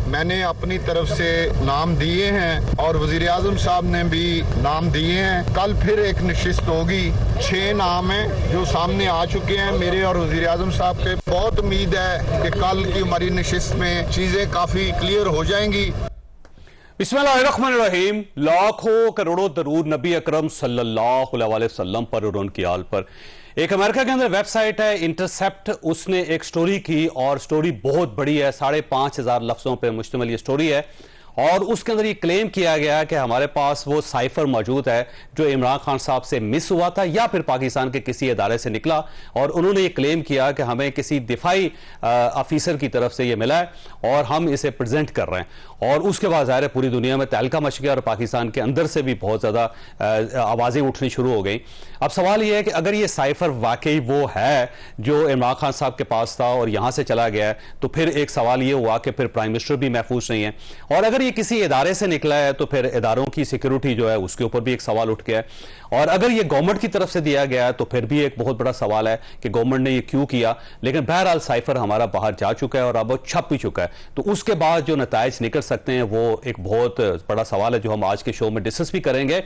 मैंने अपनी तरफ से नाम दिए हैं और वजीर आजम साहब ने भी नाम दिए हैं। कल फिर एक नशिस्त होगी। 6 नाम हैं जो सामने आ चुके हैं मेरे और वजीर आजम साहब के। बहुत उम्मीद है कि कल की हमारी नशिस्त में चीजें काफी क्लियर हो जाएंगी। बिस्मिल्लाहिर्रहमानिर्रहीम। लाखों करोड़ों दरूद नबी अकरम सल्लल्लाहु अलैहि वसल्लम पर और उनकी आल पर। एक अमेरिका के अंदर वेबसाइट है इंटरसेप्ट, उसने एक स्टोरी की और स्टोरी बहुत बड़ी है, 5,500 लफ्जों पर मुश्तमिल ये स्टोरी है। और उसके अंदर ये क्लेम किया गया कि हमारे पास वो साइफर मौजूद है जो इमरान खान साहब से मिस हुआ था या फिर पाकिस्तान के किसी इदारे से निकला, और उन्होंने ये क्लेम किया कि हमें किसी दिफाई ऑफिसर की तरफ से ये मिला है और हम इसे प्रेजेंट कर रहे हैं। और उसके बाद ज़ाहिर है पूरी दुनिया में तहलका मच गया और पाकिस्तान के अंदर से भी बहुत ज़्यादा आवाज़ें उठनी शुरू हो गई। अब सवाल यह है कि अगर ये साइफर वाकई वो है जो इमरान खान साहब के पास था और यहाँ से चला गया है, तो फिर एक सवाल ये हुआ कि फिर प्राइम मिनिस्टर भी महफूज नहीं है। और अगर ये किसी इदारे से निकला है तो फिर इदारों की सिक्योरिटी जो है उसके ऊपर भी एक सवाल उठ गया है। और अगर ये गवर्नमेंट की तरफ से दिया गया है तो फिर भी एक बहुत बड़ा सवाल है कि गवर्नमेंट ने ये क्यों किया। लेकिन बहरहाल साइफर हमारा बाहर जा चुका है और अब वो छप भी चुका है, तो उसके बाद जो नताइज निकल सकते हैं वो एक बहुत बड़ा सवाल है जो हम आज के शो में डिस्कस भी करेंगे।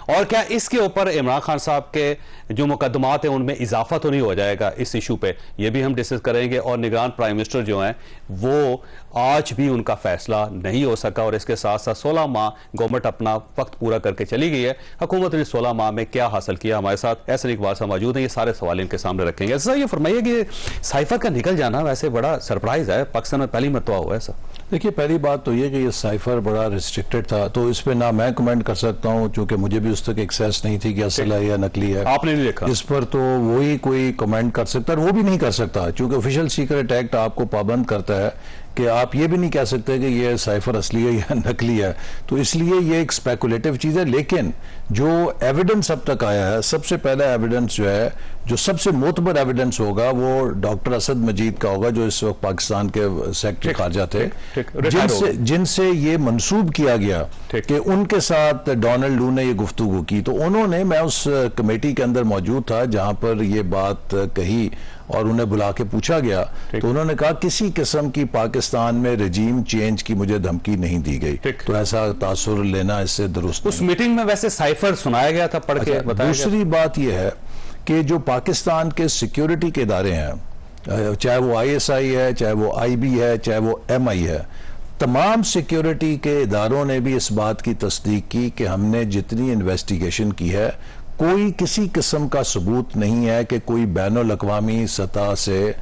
और क्या इसके ऊपर इमरान खान साहब के जो मुकदमात हैं उनमें इजाफा तो नहीं हो जाएगा इस इशू पे, ये भी हम डिस्कस करेंगे। और निगरान प्राइम मिनिस्टर जो हैं वो आज भी उनका फैसला नहीं हो सका और इसके साथ साथ 16 माह गवर्नमेंट अपना वक्त पूरा करके चली गई है। हुकूमत ने 16 माह में क्या हासिल किया, हमारे साथ एहसन इकबाल साहब मौजूद हैं, ये सारे सवाल इनके सामने रखेंगे। ऐसा ये फरमाइए कि साइफर का निकल जाना वैसे बड़ा सरप्राइज है, पाकिस्तान में पहली मरतबा हुआ है ऐसा। देखिए, पहली बात तो ये कि ये साइफर बड़ा रिस्ट्रिक्टेड था, तो इस पे ना मैं कमेंट कर सकता हूँ क्योंकि मुझे भी उस तक एक्सेस नहीं थी कि असल है या नकली है। आपने नहीं देखा, इस पर तो वही कोई कमेंट कर सकता है, वो भी नहीं कर सकता क्योंकि ऑफिशियल सीक्रेट एक्ट आपको पाबंद करता है कि आप ये भी नहीं कह सकते कि ये साइफर असली है या नकली है। तो इसलिए ये एक स्पेकुलेटिव चीज़ है। लेकिन जो एविडेंस अब तक आया है, सबसे पहला एविडेंस जो है, जो सबसे मोतबर एविडेंस होगा वो डॉक्टर असद मजीद का होगा जो इस वक्त पाकिस्तान के सेक्रेटरी खारजा थे, जिनसे ये मंसूब किया गया कि उनके साथ डोनाल्ड लू ने ये गुफ्तगू की। तो उन्होंने, मैं उस कमेटी के अंदर मौजूद था जहां पर ये बात कही और उन्हें बुला के पूछा गया, तो उन्होंने कहा किसी किस्म की पाकिस्तान में रजीम चेंज की मुझे धमकी नहीं दी गई। तो ऐसा तासुर लेना इससे दुरुस्त। उस मीटिंग में वैसे साइफर सुनाया गया था, पढ़ के बताया। दूसरी बात यह है कि जो पाकिस्तान के सिक्योरिटी के इदारे हैं, चाहे वो ISI है, चाहे वो IB है, चाहे वो MI है, तमाम सिक्योरिटी के इदारों ने भी इस बात की तस्दीक की कि हमने जितनी इन्वेस्टिगेशन की है कोई किसी किस्म का सबूत नहीं है कि कोई बैनुल अक़वामी सतह से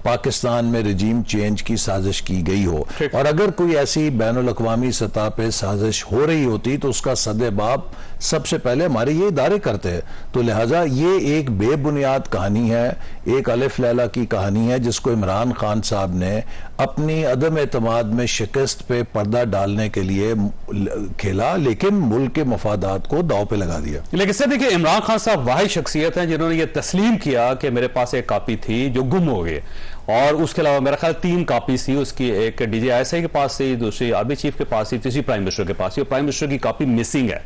पाकिस्तान में रजीम चेंज की साजिश की गई हो। और अगर कोई ऐसी बैनुल अक़वामी सतह पे साजिश हो रही होती तो उसका सदेबाब सबसे पहले हमारे ये इदारे करते हैं। तो लिहाजा ये एक बेबुनियाद कहानी है, एक अलिफ लैला की कहानी है जिसको इमरान खान साहब ने अपनी अदम एतमाद में शिकस्त पे पर्दा डालने के लिए खेला, लेकिन मुल्क के मफादात को दाव पे लगा दिया। लेकिन सर देखिए, इमरान खान साहब वाहिद शख्सियत हैं जिन्होंने ये तस्लीम किया कि मेरे पास एक कॉपी थी जो गुम हो गई, और उसके अलावा मेरा ख्याल 3 कॉपी थी उसकी, एक DGI के पास थी, दूसरी आर्मी चीफ के पास थी, तीसरी प्राइम मिनिस्टर के पास थी, और प्राइम मिनिस्टर की कॉपी मिसिंग है।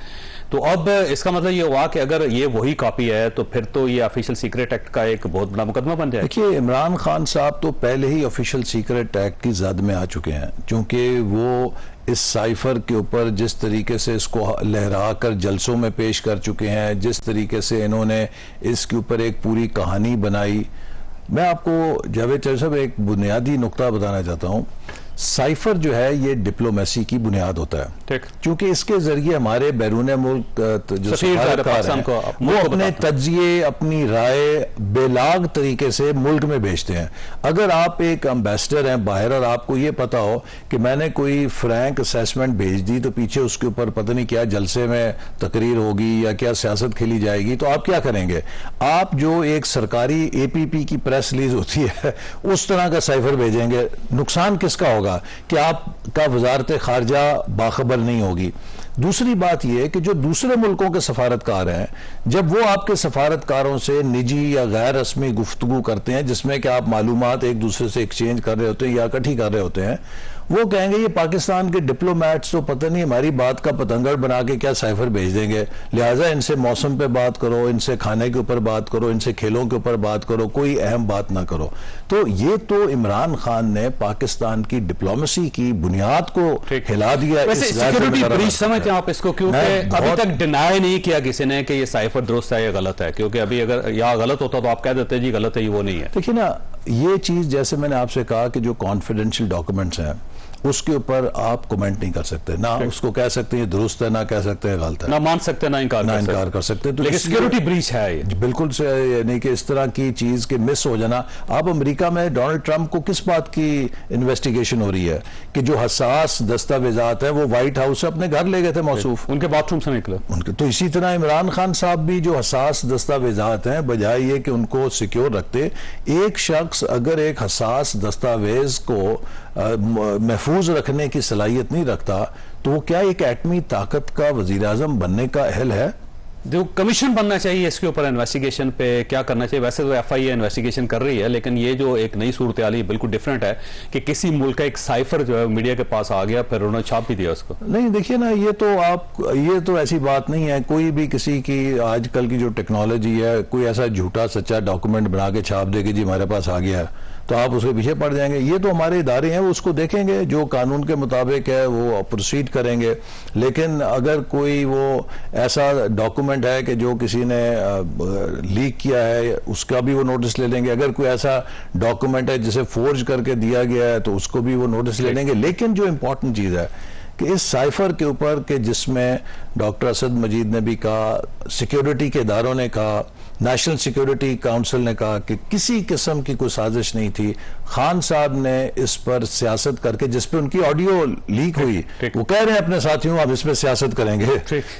तो अब इसका मतलब ये हुआ कि अगर ये वही कॉपी है तो फिर तो ये ऑफिशियल सीक्रेट एक्ट का एक बहुत बड़ा मुकदमा बन जाए। देखिए, इमरान खान साहब तो पहले ही ऑफिशियल सीक्रेट एक्ट की जद में आ चुके हैं, क्योंकि वो इस साइफर के ऊपर जिस तरीके से इसको लहरा कर जलसों में पेश कर चुके हैं, जिस तरीके से इन्होंने इसके ऊपर एक पूरी कहानी बनाई। मैं आपको जावेद चौधरी साहब एक बुनियादी नुक्ता बताना चाहता हूँ। साइफर जो है ये डिप्लोमेसी की बुनियाद होता है, ठीक, क्योंकि इसके जरिए हमारे बैरून मुल्क जो सफारतकार हैं वो अपने तज्जिए, अपनी राय बेलाग तरीके से मुल्क में भेजते हैं। अगर आप एक एम्बेसडर हैं बाहर और आपको ये पता हो कि मैंने कोई फ्रैंक असेसमेंट भेज दी तो पीछे उसके ऊपर पता नहीं क्या जलसे में तकरीर होगी या क्या सियासत खेली जाएगी, तो आप क्या करेंगे? आप जो एक सरकारी APP की प्रेस रिलीज होती है उस तरह का साइफर भेजेंगे। नुकसान किसका होगा कि आपका वजारत खारजा बाखबर नहीं होगी। दूसरी बात यह कि जो दूसरे मुल्कों के सफारतकार हैं, जब वो आपके सफारतकारों से निजी या गैर रस्मी गुफ्तगू करते हैं जिसमें कि आप मालूमात एक दूसरे से एक्सचेंज कर रहे होते हैं या इकट्ठी कर रहे होते हैं, वो कहेंगे ये पाकिस्तान के डिप्लोमैट्स तो पता नहीं हमारी बात का पतंगड़ बना के क्या साइफर भेज देंगे, लिहाजा इनसे मौसम पे बात करो, इनसे खाने के ऊपर बात करो, इनसे खेलों के ऊपर बात करो, कोई अहम बात ना करो। तो ये तो इमरान खान ने पाकिस्तान की डिप्लोमेसी की बुनियाद को हिला दिया। वैसे सिक्योरिटी ब्रीच समझते हैं आप इसको, क्योंकि अभी तक डिनाई नहीं किया किसी ने कि ये साइफर दुरुस्त है या गलत है, क्योंकि अभी अगर या गलत होता तो आप कह देते जी गलत है, ये वो नहीं है। देखिए ना, ये चीज जैसे मैंने आपसे कहा कि जो कॉन्फिडेंशियल डॉक्यूमेंट्स हैं उसके ऊपर आप कमेंट नहीं कर सकते, ना उसको कह सकते हैं दुरुस्त है, ना कह सकते हैं गलत है, ना मान सकते ना इनकार कर सकते। तो लेकिन सिक्योरिटी ब्रीच है ये बिल्कुल से, यानी कि इस तरह की चीज के मिस हो जाना। आप अमेरिका में डोनाल्ड ट्रंप को किस बात की इन्वेस्टिगेशन हो रही है कि जो हसास दस्तावेजात है वो व्हाइट हाउस से अपने घर ले गए थे मौसूफ, उनके बाथरूम से निकले उनके। तो इसी तरह इमरान खान साहब भी जो हसास दस्तावेजात हैं, बजाय ये कि उनको सिक्योर रखते, एक शख्स अगर एक हसास दस्तावेज को महफूज रखने की सलाहियत नहीं रखता तो वो क्या एक एटमी ताकत का वजीर आजम बनने का अहल है? जो कमीशन बनना चाहिए इसके ऊपर इन्वेस्टिगेशन पे क्या करना चाहिए। वैसे तो एफआईए इन्वेस्टिगेशन कर रही है, लेकिन ये जो एक नई सूरत हाल बिल्कुल डिफरेंट है कि किसी मुल्क का एक साइफर जो है मीडिया के पास आ गया, फिर उन्होंने छाप भी दिया उसको। नहीं देखिए ना, ये तो ऐसी बात नहीं है। कोई भी किसी की आजकल की जो टेक्नोलॉजी है, कोई ऐसा झूठा सच्चा डॉक्यूमेंट बना के छाप देगी जी हमारे पास आ गया है, तो आप उसके पीछे पड़ जाएंगे। ये तो हमारे इदारे हैं, वो उसको देखेंगे, जो कानून के मुताबिक है वो प्रोसीड करेंगे। लेकिन अगर कोई वो ऐसा डॉक्यूमेंट है कि जो किसी ने लीक किया है, उसका भी वो नोटिस ले लेंगे। अगर कोई ऐसा डॉक्यूमेंट है जिसे फोर्ज करके दिया गया है तो उसको भी वो नोटिस ले लेंगे। लेकिन जो इंपॉर्टेंट चीज है कि इस साइफर के ऊपर के जिसमें डॉक्टर असद मजीद ने भी कहा, सिक्योरिटी के इदारों ने कहा, नेशनल सिक्योरिटी काउंसिल ने कहा कि किसी किस्म की कोई साजिश नहीं थी। खान साहब ने इस पर सियासत करके, जिस पे उनकी ऑडियो लीक हुई, वो कह रहे हैं अपने साथियों अब इस पे सियासत करेंगे,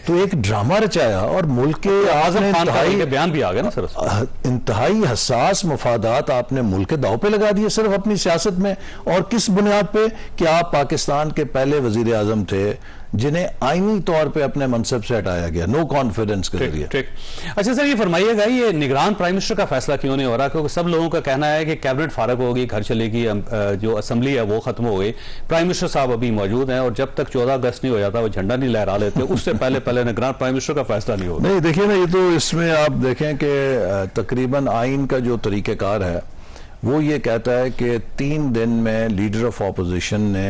तो एक ड्रामा रचाया और मुल्क के आजम खान का बयान भी आ गया ना सर, इंतहाई हसास मफादात आपने मुल्क के दाव पे लगा दिए सिर्फ अपनी सियासत में। और किस बुनियाद पे कि आप पाकिस्तान के पहले वजीर आजम थे जिन्हें आईनी तौर पे अपने मनसब से हटाया गया, नो कॉन्फिडेंस के जरिए। ठीक। अच्छा सर, ये फरमाइएगा, ये निगरान प्राइम मिनिस्टर का फैसला क्यों नहीं हो रहा? क्योंकि सब लोगों का कहना है कि कैबिनेट फारग होगी, घर चलेगी, जो असेंबली है वो खत्म हो गई, प्राइम मिनिस्टर साहब अभी मौजूद हैं और जब तक 14 अगस्त नहीं हो जाता वो झंडा नहीं लहरा लेते, उससे पहले निगरान प्राइम मिनिस्टर का फैसला नहीं होगा। नहीं देखिए ना, ये तो इसमें आप देखें कि तकरीबन आइन का जो तरीक़ेकार है वो ये कहता है कि 3 दिन में लीडर ऑफ अपोजिशन ने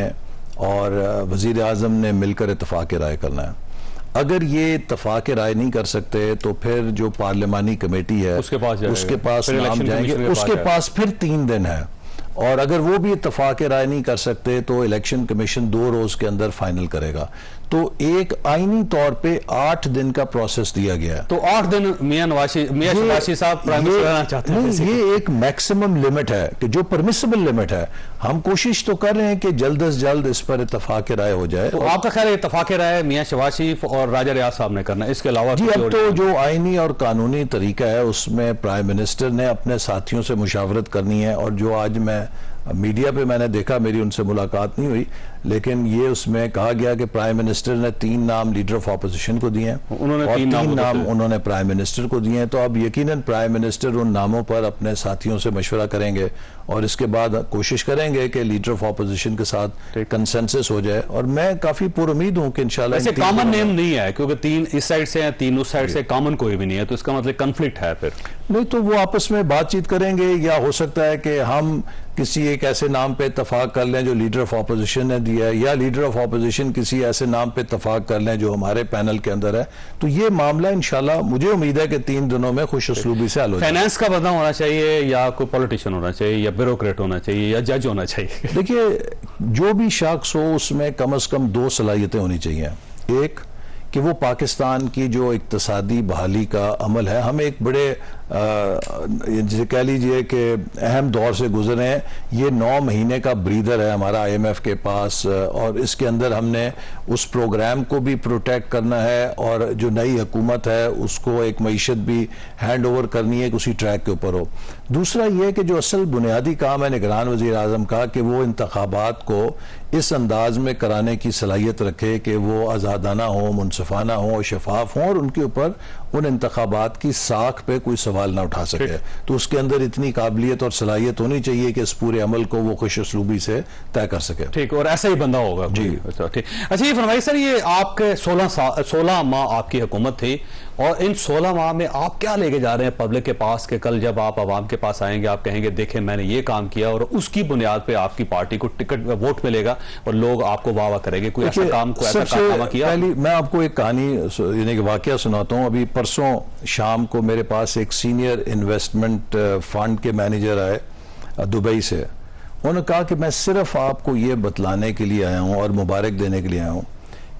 और वजीर आजम ने मिलकर इत्तफाक राय करना है। अगर ये इत्तफाक राय नहीं कर सकते तो फिर जो पार्लिमानी कमेटी है उसके पास नाम जाएंगे, उसके पास फिर 3 दिन है। और अगर वो भी इत्तफाक राय नहीं कर सकते तो इलेक्शन कमीशन 2 रोज के अंदर फाइनल करेगा। तो एक आईनी तौर पे 8 दिन का प्रोसेस दिया गया है। तो 8 दिन मियां शबाशी साहब प्राइम मिनिस्टर रहना चाहते हैं। ये एक मैक्सिमम लिमिट है कि जो परमिसिबल लिमिट है। हम कोशिश तो कर रहे हैं कि जल्द से जल्द इस पर इत्तफाक राय हो जाए। तो आपका ख्याल है इत्तफाक राय मियां शबाशी और राजा रियाज साहब ने करना, इसके अलावा? जी, अब तो जो आईनी और कानूनी तरीका है उसमें प्राइम मिनिस्टर ने अपने साथियों से मुशावरत करनी है। और जो आज मैं मीडिया पे मैंने देखा, मेरी उनसे मुलाकात नहीं हुई, लेकिन ये उसमें कहा गया कि प्राइम मिनिस्टर ने 3 नाम लीडर ऑफ ऑपोजिशन को दिए हैं, उन्होंने और 3 नाम उन्होंने प्राइम मिनिस्टर को दिए हैं। तो अब यकीनन प्राइम मिनिस्टर उन नामों पर अपने साथियों से मशवरा करेंगे और इसके बाद कोशिश करेंगे कि लीडर ऑफ ऑपोजिशन के साथ कंसेंसस हो जाए। और मैं काफी पुरुमीद हूं कि इंशाल्लाह ऐसे कॉमन नेम नहीं है, क्योंकि 3 इस साइड से हैं, 3 उस साइड से, कॉमन कोई भी नहीं है, तो इसका मतलब कन्फ्लिक्ट है। फिर नहीं तो वो आपस में बातचीत करेंगे, या हो सकता है कि हम किसी एक ऐसे नाम पे इत्तफाक कर लें जो लीडर ऑफ ऑपोजिशन ने दिया है, या लीडर ऑफ ऑपोजिशन किसी ऐसे नाम पे इत्तफाक कर लें जो हमारे पैनल के अंदर है। तो ये मामला इंशाल्लाह मुझे उम्मीद है कि 3 दिनों में खुश उसलूबी से हल हो जाए। फाइनेंस का बंदा होना चाहिए, या कोई पॉलिटिशियन होना चाहिए, या ब्यूरोक्रेट होना चाहिए, या जज होना चाहिए? देखिए, जो भी शख्स हो उसमें कम से कम 2 सलाहियतें होनी चाहिए। एक कि वो पाकिस्तान की जो इक्तसादी बहाली का अमल है, हम एक बड़े जिसे कह लीजिए कि अहम दौर से गुजरे हैं। ये 9 महीने का ब्रीदर है हमारा IMF के पास, और इसके अंदर हमने उस प्रोग्राम को भी प्रोटेक्ट करना है और जो नई हुकूमत है उसको एक मईशत भी हैंड ओवर करनी है कि उसी ट्रैक के ऊपर हो। दूसरा ये कि जो असल बुनियादी काम है निगरान वजीर आजम का, कि वो इंतखाबात को इस अंदाज में कराने की सलाहियत रखे कि वो आज़ादाना हो, मुनसफाना हो, शफाफ हो और उनके ऊपर उन इंतखाबात की साख पे कोई सवाल ना उठा सके। तो उसके अंदर इतनी काबिलियत और सलाहियत होनी चाहिए कि इस पूरे अमल को वो खुश उसलूबी से तय कर सके। ठीक, और ऐसा ही बंदा होगा जी। अच्छा, ठीक। अच्छा, ये फरमाइए सर, ये आपके 16 माह आपकी हुकूमत थी, और इन 16 माह में आप क्या लेके जा रहे हैं पब्लिक के पास कि कल जब आप आवाम के पास आएंगे आप कहेंगे देखें मैंने ये काम किया, और उसकी बुनियाद पे आपकी पार्टी को टिकट वोट मिलेगा और लोग आपको वाह वाह करेंगे? कोई ऐसा काम, कोई ऐसा कारनामा किया? पहली मैं आपको एक कहानी यानी कि वाकया सुनाता हूँ। अभी परसों शाम को मेरे पास एक सीनियर इन्वेस्टमेंट फंड के मैनेजर आए दुबई से। उन्होंने कहा कि मैं सिर्फ आपको ये बतलाने के लिए आया हूँ और मुबारक देने के लिए आया हूँ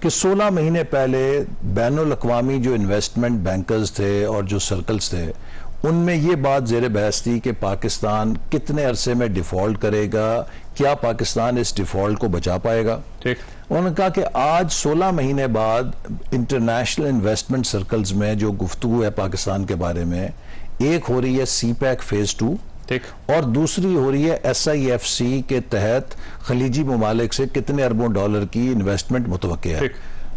कि 16 महीने पहले बैनुल अक़वामी जो इन्वेस्टमेंट बैंकर्स थे और जो सर्कल्स थे उनमें ये बात ज़ेर बहस थी कि पाकिस्तान कितने अरसे में डिफ़ॉल्ट करेगा, क्या पाकिस्तान इस डिफ़ॉल्ट को बचा पाएगा। ठीक। उन्होंने कहा कि आज 16 महीने बाद इंटरनेशनल इन्वेस्टमेंट सर्कल्स में जो गुफ्तगू है पाकिस्तान के बारे में, एक हो रही है CPEC फेज़ 2, ठीक, और दूसरी हो रही है SIFC के तहत खलीजी ममालिक से कितने अरबों डॉलर की इन्वेस्टमेंट मुतवक्के है।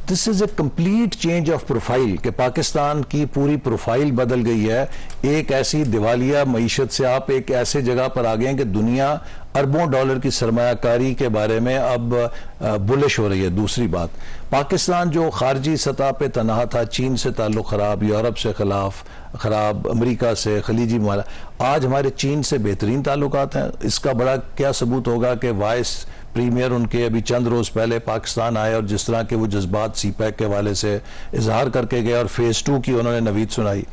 This is a complete change of profile कि पाकिस्तान की पूरी प्रोफाइल बदल गई है। एक ऐसी दिवालिया मईशत से आप एक ऐसे जगह पर आ गए हैं कि दुनिया अरबों डॉलर की सरमायाकारी के बारे में अब बुलिश हो रही है। दूसरी बात, पाकिस्तान जो खारजी सतह पे तनहा था, चीन से ताल्लुक खराब, यूरोप से खराब, अमेरिका से, खलीजी माला, आज हमारे चीन से बेहतरीन ताल्लुकात हैं। इसका बड़ा क्या सबूत होगा कि वाइस प्रीमियर उनके अभी चंद रोज पहले पाकिस्तान आए और जिस तरह के वो जज्बात CPEC के हवाले से इजहार करके गए और फेज़ 2 की उन्होंने नवीद सुनाई।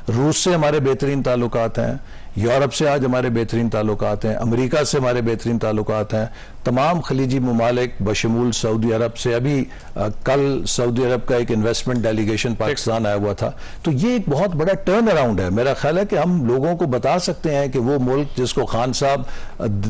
रूस से हमारे बेहतरीन ताल्लुकात हैं, यूरोप से आज हमारे बेहतरीन ताल्लुकात हैं, अमेरिका से हमारे बेहतरीन ताल्लुकात हैं, तमाम खलीजी ममालिक बशमूल सऊदी अरब से। अभी कल सऊदी अरब का एक इन्वेस्टमेंट डेलीगेशन पाकिस्तान आया हुआ था। तो ये एक बहुत बड़ा टर्न अराउंड है। मेरा ख्याल है कि हम लोगों को बता सकते हैं कि वो मुल्क जिसको खान साहब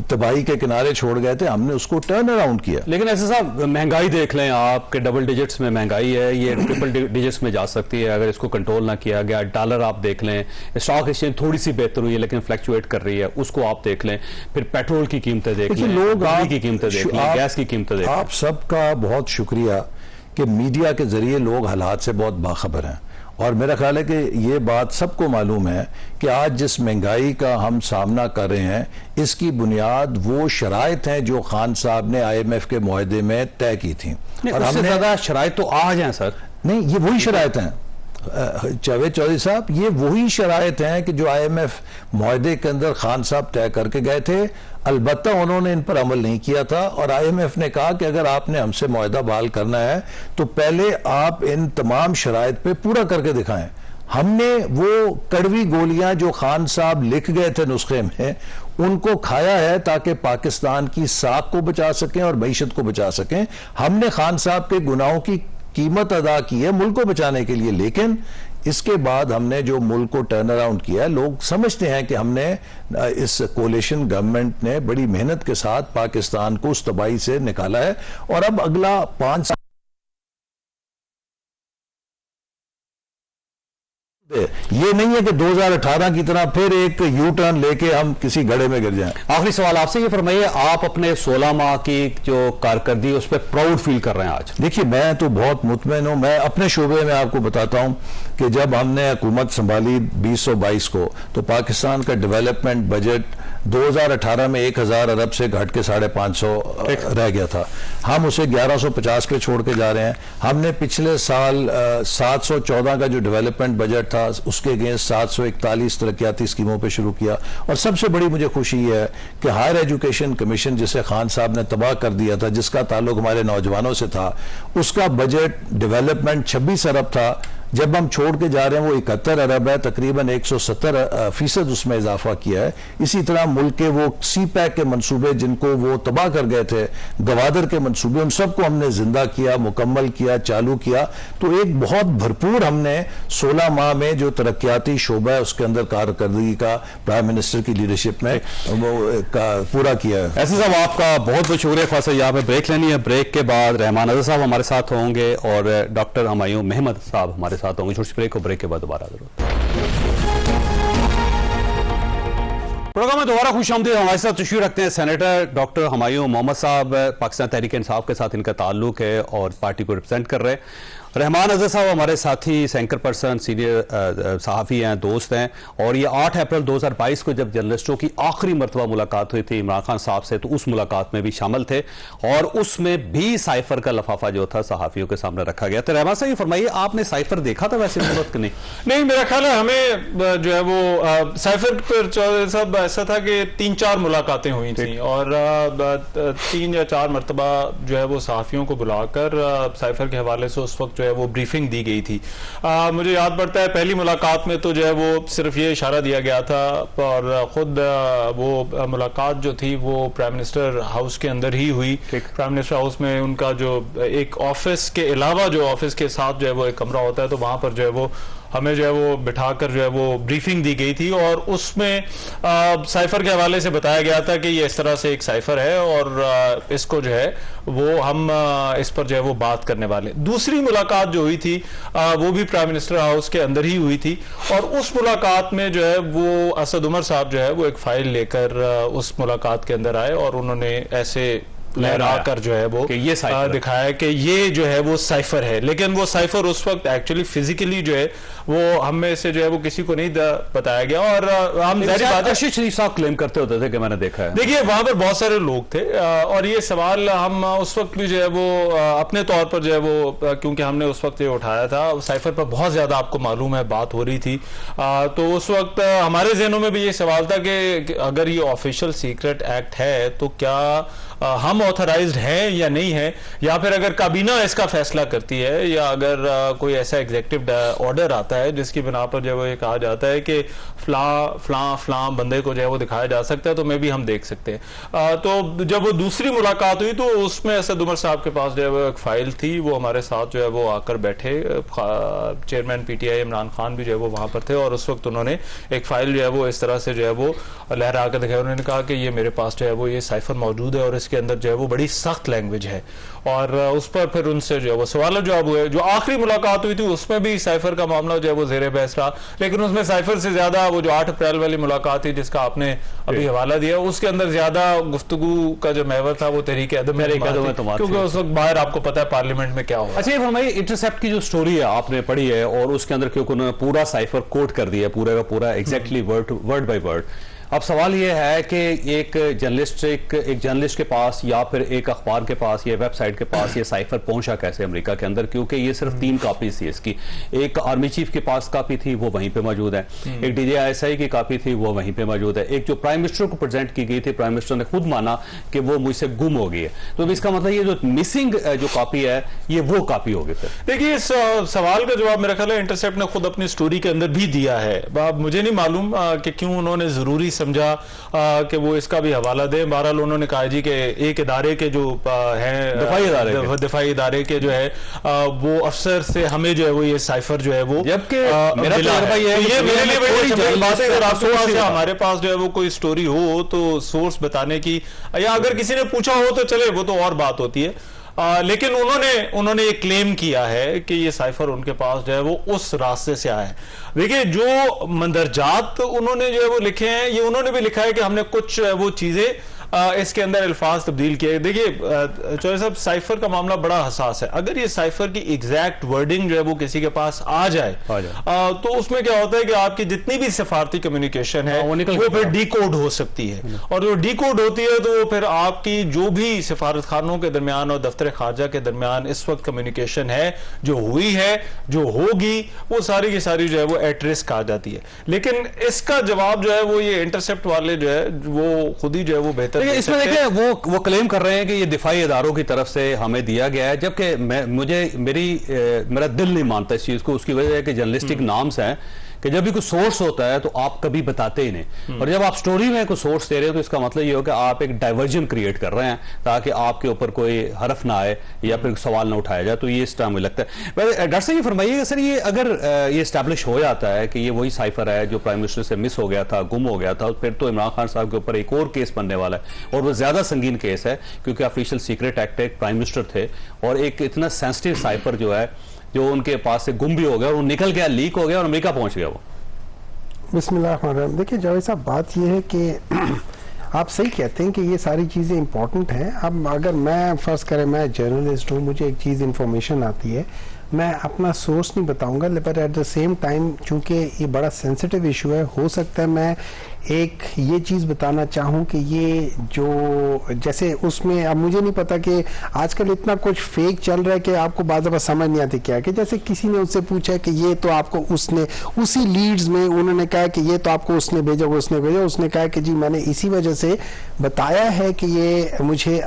तबाही के किनारे छोड़ गए थे, हमने उसको टर्न अराउंड किया। लेकिन ऐसे साहब, महंगाई देख लें आपके, डबल डिजिट्स में महंगाई है, ये ट्रिपल डिजिट्स में जा सकती है अगर इसको कंट्रोल ना किया गया। डॉलर आप देख लें, स्टॉक एक्सचेंज थोड़ी सी बेहतर हुई है लेकिन फ्लक्चुएट कर रही है, उसको आप देख लें। फिर पेट्रोल की कीमतें देख लें, बिजली की कीमतें देख लें, गैस की कीमतें देख लें। आप सबका बहुत शुक्रिया कि मीडिया के जरिए लोग हालात से बहुत बाखबर हैं, और मेरा ख्याल है कि ये बात सबको मालूम है कि आज जिस महंगाई का हम सामना कर रहे हैं इसकी बुनियाद वो शराइत हैं जो खान साहब ने IMF के मुआहदे में तय की थी। और हमने ज्यादा शराइत तो आज हैं सर। नहीं, ये वही शराइत हैं जावेद चौधरी साहब, ये वही शराइत हैं कि जो IMF मुआहदे के अंदर खान साहब तय करके गए थे। अलबत्ता उन्होंने इन पर अमल नहीं किया था और IMF ने कहा कि अगर आपने हमसे मुआहदा बहाल करना है तो पहले आप इन तमाम शराइत पे पूरा करके दिखाएं। हमने वो कड़वी गोलियां जो खान साहब लिख गए थे नुस्खे में, उनको खाया है ताकि पाकिस्तान की साख को बचा सकें और मईशत को बचा सकें। हमने खान साहब के गुनाहों की कीमत अदा की है मुल्क को बचाने के लिए, लेकिन इसके बाद हमने जो मुल्क को टर्न अराउंड किया है, लोग समझते हैं कि हमने इस कोलिशन गवर्नमेंट ने बड़ी मेहनत के साथ पाकिस्तान को उस तबाही से निकाला है। और अब अगला 5 साल ये नहीं है कि 2018 की तरह फिर एक यू टर्न लेके हम किसी गड्ढे में गिर जाएं। आखिरी सवाल आपसे ये फरमाइए, आप अपने 16 माह की जो कारकर्दगी उस पर प्राउड फील कर रहे हैं आज? देखिए, मैं तो बहुत मुतमईन हूं। मैं अपने शोबे में आपको बताता हूं कि जब हमने हुकूमत संभाली 2022 को, तो पाकिस्तान का डेवलपमेंट बजट 2018 में 1000 अरब से घट के 550 रह गया था। हम उसे 1150 पे छोड़ के जा रहे हैं। हमने पिछले साल 714 का जो डेवलपमेंट बजट था उसके अगेंस्ट 741 तरक्याती स्कीमों पे शुरू किया। और सबसे बड़ी मुझे खुशी है कि हायर एजुकेशन कमीशन जिसे खान साहब ने तबाह कर दिया था, जिसका ताल्लुक हमारे नौजवानों से था, उसका बजट डेवलपमेंट 26 अरब था। जब हम छोड़ के जा रहे हैं वो 71 अरब है, तकरीबन 170% उसमें इजाफा किया है। इसी तरह मुल्क के वो CPEC के मंसूबे जिनको वो तबाह कर गए थे, गवादर के मंसूबे, उन सबको हमने जिंदा किया, मुकम्मल किया, चालू किया। तो एक बहुत भरपूर हमने 16 माह में जो तरक्याती शोबा है उसके अंदर कारकर्दगी का प्राइम मिनिस्टर की लीडरशिप में वो पूरा किया है। ऐसे साहब, आपका बहुत बहुत शुक्रिया। खासा यहाँ पे ब्रेक लेनी है, ब्रेक के बाद रहमान अज़हर साहब हमारे साथ होंगे और डॉक्टर हुमायूं महमद साहब हमारे साथ होंगे। छोटी सी ब्रेक, और ब्रेक के बाद दोबारा जरूर प्रोग्राम में दोबारा खुशामदीद। हमारे साथ तशरीफ रखते हैं सेनेटर डॉक्टर हुमायूं मोहम्मद साहब। पाकिस्तान तहरीक इंसाफ के साथ इनका ताल्लुक है और पार्टी को रिप्रेजेंट कर रहे हैं। रहमान अज़हर साहब हमारे साथी, एंकर पर्सन, सीनियर सहाफ़ी हैं, दोस्त हैं, और ये 8 अप्रैल 2022 को जब जर्नलिस्टों की आखिरी मरतबा मुलाकात हुई थी इमरान खान साहब से, तो उस मुलाकात में भी शामिल थे और उसमें भी साइफर का लफाफा जो था सहाफ़ियों के सामने रखा गया। तो रहमान साहब ये फरमाइए, आपने साइफर देखा था वैसे उस वक्त? नहीं, मेरा ख्याल है हमें जो है वो साइफर पर चौधरी साहब ऐसा था कि 3-4 मुलाकातें हुई थी और 3 या 4 मरतबा जो है वो सहाफ़ियों को बुलाकर साइफर के हवाले से उस वक्त जो है वो ब्रीफिंग दी गई थी। मुझे याद पड़ता है पहली मुलाकात में तो जो है वो सिर्फ ये इशारा दिया गया था और खुद वो मुलाकात जो थी वो प्राइम मिनिस्टर हाउस के अंदर ही हुई। प्राइम मिनिस्टर हाउस में उनका जो एक ऑफिस के अलावा जो ऑफिस के साथ जो है वो एक कमरा होता है, तो वहां पर जो है वो हमें जो है वो बिठाकर जो है वो ब्रीफिंग दी गई थी और उसमें साइफर के हवाले से बताया गया था कि ये इस तरह से एक साइफर है और इसको जो है वो हम इस पर जो है वो बात करने वाले। दूसरी मुलाकात जो हुई थी वो भी प्राइम मिनिस्टर हाउस के अंदर ही हुई थी और उस मुलाकात में जो है वो असद उमर साहब जो है वो एक फाइल लेकर उस मुलाकात के अंदर आए और उन्होंने ऐसे लहरा कर जो है वो ये दिखाया कि ये जो है वो साइफर है। लेकिन वो साइफर उस वक्त एक्चुअली फिजिकली जो है वो हम में से जो है वो किसी को नहीं बताया गया और हम आशीष शरीफ साहब क्लेम करते होते थे कि मैंने देखा है। देखिए वहां पर बहुत सारे लोग थे और ये सवाल हम उस वक्त भी जो है वो अपने तौर पर जो है वो क्योंकि हमने उस वक्त ये उठाया था, साइफर पर बहुत ज्यादा आपको मालूम है बात हो रही थी, तो उस वक्त हमारे जहनों में भी ये सवाल था कि अगर ये ऑफिशियल सीक्रेट एक्ट है तो क्या हम ऑथराइज्ड हैं या नहीं है, या फिर अगर काबीना इसका फैसला करती है या अगर कोई ऐसा एग्जीक्यूटिव ऑर्डर आता है जिसकी बिना पर जो है वो ये कहा जाता है कि फलां बंदे को जो है वो दिखाया जा सकता है, तो मैं भी हम देख सकते हैं। तो जब वो दूसरी मुलाकात हुई तो उसमें असद उमर साहब के पास जो है वो एक फाइल थी, वो हमारे साथ जो है वो आकर बैठे, चेयरमैन पीटीआई इमरान खान भी जो है वो वहां पर थे और उस वक्त उन्होंने एक फाइल जो है वो इस तरह से जो है वो लहरा कर दिखाया। उन्होंने कहा कि ये मेरे पास जो है वो ये साइफर मौजूद है और इसके अंदर जो है वो बड़ी सख्त लैंग्वेज है और उस पर फिर उनसे जो है वो सवाल जवाब हुए। जो आखिरी मुलाकात हुई थी उसमें भी साइफर का मामला जो है वो जेरे बहस रहा, लेकिन उसमें साइफर से ज्यादा वो जो 8 अप्रैल वाली मुलाकात थी जिसका आपने अभी हवाला दिया, उसके अंदर ज्यादा गुफ्तगू का जो महवर था वो तहरीक अदम में, क्योंकि उस वक्त बाहर आपको पता है पार्लियामेंट में क्या हुआ। अच्छा ये फरमाइए, इंटरसेप्ट की जो स्टोरी है आपने पढ़ी है और उसके अंदर क्योंकि उन्होंने पूरा साइफर कोट कर दिया, पूरा का पूरा एग्जैक्टली वर्ड बाय वर्ड। अब सवाल यह है कि एक जर्नलिस्ट के पास या फिर एक अखबार के पास या वेबसाइट के पास ये साइफर पहुंचा कैसे अमेरिका के अंदर, क्योंकि ये सिर्फ 3 कॉपी थी इसकी। एक आर्मी चीफ के पास कॉपी थी, वो वहीं पे मौजूद है, एक DJISI की कॉपी थी, वो वहीं पे मौजूद है, एक जो प्राइम मिनिस्टर को प्रेजेंट की गई थी, प्राइम मिनिस्टर ने खुद माना कि वो मुझसे गुम हो गई है, तो इसका मतलब ये जो मिसिंग जो कॉपी है ये वो कॉपी होगी। फिर देखिए इस सवाल का जवाब मेरा ख्याल है इंटरसेप्ट ने खुद अपनी स्टोरी के अंदर भी दिया है। मुझे नहीं मालूम कि क्यों उन्होंने जरूरी समझा कि वो इसका भी हवाला दें। बहरहाल उन्होंने कहा जी कि एक इदारे के जो हैं दिफाई इदारे के जो है वो अफसर से हमें जो है वो ये साइफर जो है वो जबकि मेरा तजुर्बा ये है, ये मेरे लिए बड़ी बात है। अगर आपके पास हमारे पास जो है वो कोई स्टोरी हो तो सोर्स बताने की, या अगर किसी ने पूछा हो तो चले वो तो और बात होती है, लेकिन उन्होंने ये क्लेम किया है कि ये साइफर उनके पास जो है वो उस रास्ते से आया है। देखिए जो मंदरजात उन्होंने जो है वो लिखे हैं, ये उन्होंने भी लिखा है कि हमने कुछ वो चीजें इसके अंदर अल्फाज तब्दील किए। देखिए चौधरी साहब, साइफर का मामला बड़ा हसास है। अगर ये साइफर की एग्जैक्ट वर्डिंग जो है वो किसी के पास आ जाए तो उसमें क्या होता है कि आपकी जितनी भी सफारती कम्युनिकेशन है वो फिर डीकोड हो सकती है, और जो डीकोड होती है तो वो फिर आपकी जो भी सफारत खानों के दरमियान और दफ्तर खारजा के दरमियान इस वक्त कम्युनिकेशन है, जो हुई है, जो होगी, वो सारी की सारी जो है वो एट रिस्क आ जाती है। लेकिन इसका जवाब जो है वो ये इंटरसेप्ट वाले जो है वो खुद ही जो है वो बेहतर। इसमें देखिए वो क्लेम कर रहे हैं कि ये दिफाई इदारों की तरफ से हमें दिया गया है, जबकि मेरा दिल नहीं मानता इस चीज को। उसकी वजह है कि जर्नलिस्टिक नाम्स हैं कि जब भी कोई सोर्स होता है तो आप कभी बताते ही नहीं, और जब आप स्टोरी में कोई सोर्स दे रहे हो तो इसका मतलब ये हो कि आप एक डाइवर्जन क्रिएट कर रहे हैं ताकि आपके ऊपर कोई हरफ ना आए या फिर सवाल ना उठाया जाए। तो ये इस तरह मुझे लगता है। डॉक्टर साहब ये फरमाइएगा सर, ये अगर ये एस्टैब्लिश हो जाता है कि ये वही साइफर है जो प्राइम मिनिस्टर से मिस हो गया था, गुम हो गया था, फिर तो इमरान खान साहब के ऊपर एक और केस बनने वाला है, और वो ज्यादा संगीन केस है क्योंकि ऑफिशियल सीक्रेट एक्ट एक प्राइम मिनिस्टर थे और एक इतना सेंसिटिव साइफर जो है जो उनके पास से गुम भी हो गया और वो निकल गया, लीक हो गया और अमेरिका पहुंच गया वो। बिस्मिल्लाह। देखिए जावेद साहब, बात यह है कि आप सही कहते हैं कि ये सारी चीज़ें इंपॉर्टेंट हैं। अब अगर मैं फर्ज करें मैं जर्नलिस्ट हूँ, मुझे एक चीज़ इंफॉर्मेशन आती है, मैं अपना सोर्स नहीं बताऊंगा, पर एट द सेम टाइम चूंकि ये बड़ा सेंसिटिव इशू है, हो सकता है मैं एक ये चीज़ बताना चाहूँ कि ये जो जैसे उसमें, अब मुझे नहीं पता कि आजकल इतना कुछ फेक चल रहा है कि आपको बात दफ़ा समझ नहीं आती क्या, कि जैसे किसी ने उससे पूछा कि ये तो आपको उसने उसी लीड्स में उन्होंने कहा कि ये तो आपको उसने भेजा, उसने कहा कि जी मैंने इसी वजह से बताया है कि ये मुझे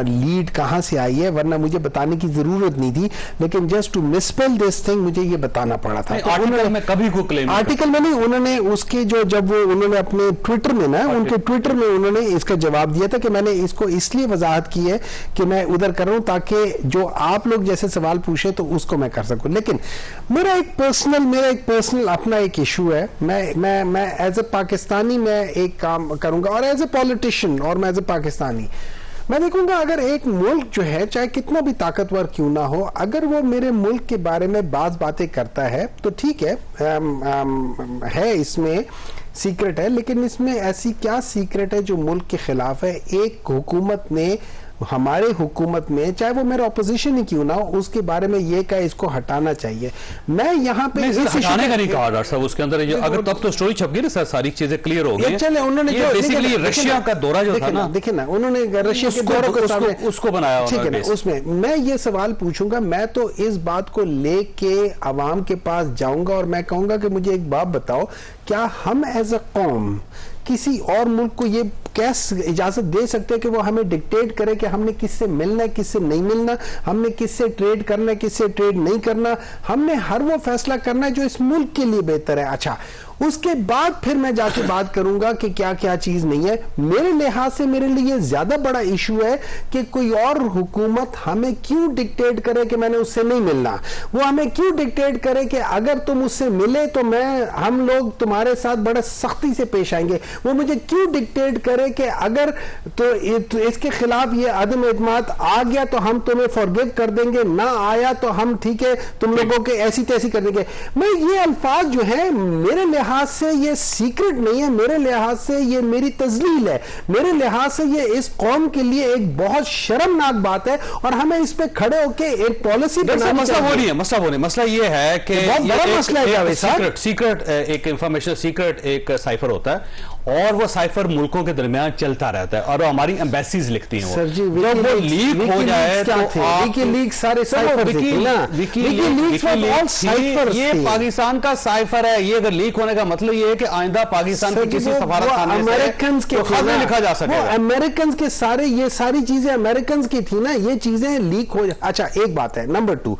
लीड कहाँ से आई है, वरना मुझे बताने की ज़रूरत नहीं थी, लेकिन जस्ट टू मिसपेल दिस थिंग मुझे ये बताना पड़ा था। तो आर्टिकल में कभी को क्लेम, आर्टिकल में नहीं, उन्होंने उसके जो जब वो उन्होंने अपने ट्विटर में ना, उनके ट्विटर में उन्होंने इसका जवाब दिया था कि मैंने इसको इसलिए वजाहत की है कि मैं उधर कर रहा हूं ताकि जो आप लोग जैसे सवाल पूछे तो उसको मैं कर सकूं। लेकिन मेरा एक पर्सनल अपना एक इशू है। मैं एज ए पाकिस्तानी मैं एक काम करूंगा, और एज ए पॉलिटिशियन और मैं एज ए पाकिस्तानी मैं देखूंगा, अगर एक मुल्क जो है चाहे कितना भी ताकतवर क्यों ना हो, अगर वो मेरे मुल्क के बारे में बातें करता है तो ठीक है, इसमें सीक्रेट है, लेकिन इसमें ऐसी क्या सीक्रेट है जो मुल्क के खिलाफ है? एक हुकूमत ने, हमारे हुकूमत में, चाहे वो मेरा ऑपोजिशन ही क्यों ना हो, उसके बारे में ये कहा इसको हटाना चाहिए। मैं यहाँ पे हटाने का नहीं कहा डॉक्टर साहब, उसके अंदर अगर तब तो स्टोरी छप गई ना सर, सारी चीजें क्लियर हो गई। चले उन्होंने जो बेसिकली रशिया का दौरा जो था ना, देखिए ना, उन्होंने रशिया के दौरे को सामने उसको बनाया, ठीक है ना। उसमें मैं ये सवाल पूछूंगा, मैं तो इस बात को लेके अवाम के पास जाऊंगा और मैं कहूंगा कि मुझे एक बात बताओ, क्या हम एज अ कौम किसी और मुल्क को ये कैसे इजाजत दे सकते हैं कि वो हमें डिक्टेट करे कि हमने किससे मिलना है, किससे नहीं मिलना, हमने किससे ट्रेड करना है, किससे ट्रेड नहीं करना, हमने हर वो फैसला करना है जो इस मुल्क के लिए बेहतर है। अच्छा, उसके बाद फिर मैं जाके बात करूंगा कि क्या क्या चीज नहीं है। मेरे लिहाज से मेरे लिए ज्यादा बड़ा इशू है कि कोई और हुकूमत हमें क्यों डिक्टेट करे कि मैंने उससे नहीं मिलना, वो हमें क्यों डिक्टेट करे कि अगर तुम उससे मिले तो हम लोग तुम्हारे साथ बड़े सख्ती से पेश आएंगे, वो मुझे क्यों डिक्टेट करे कि अगर तो इसके खिलाफ ये अदम एतमाद आ गया तो हम तुम्हें फॉरगिव कर देंगे, ना आया तो हम ठीक है तुम लोगों के ऐसी तैसी कर देंगे। मैं ये अल्फाज जो है मेरे लिहाज से ये सीक्रेट नहीं है, मेरे लिहाज से ये मेरी तजलील है, मेरे लिहाज से ये इस कौम के लिए एक बहुत शर्मनाक बात है और हमें इस पे खड़े होकर एक पॉलिसी बनानी मसला वो नहीं है, मसला ये है कि बहुत बड़ा मसला है, सीक्रेट एक इंफॉर्मेशन, सीक्रेट एक साइफर होता है और वो साइफर मुल्कों के दरमियान चलता रहता है और हमारी एम्बेसीज लिखती हैं। सर जी, जब वो लीक हो जाए तो विकीलीक सारे साइफर थे ना, विकीलीक्स वाज ऑल साइफर। ये पाकिस्तान का साइफर है, ये अगर लीक होने का मतलब ये है कि आइंदा पाकिस्तान की किसी सफारतखाने से अमेरिकन के खत लिखा जा सके। अमेरिकन के सारे, ये सारी चीजें अमेरिकन की थी ना, ये चीजें लीक हो। अच्छा, एक बात है, नंबर 2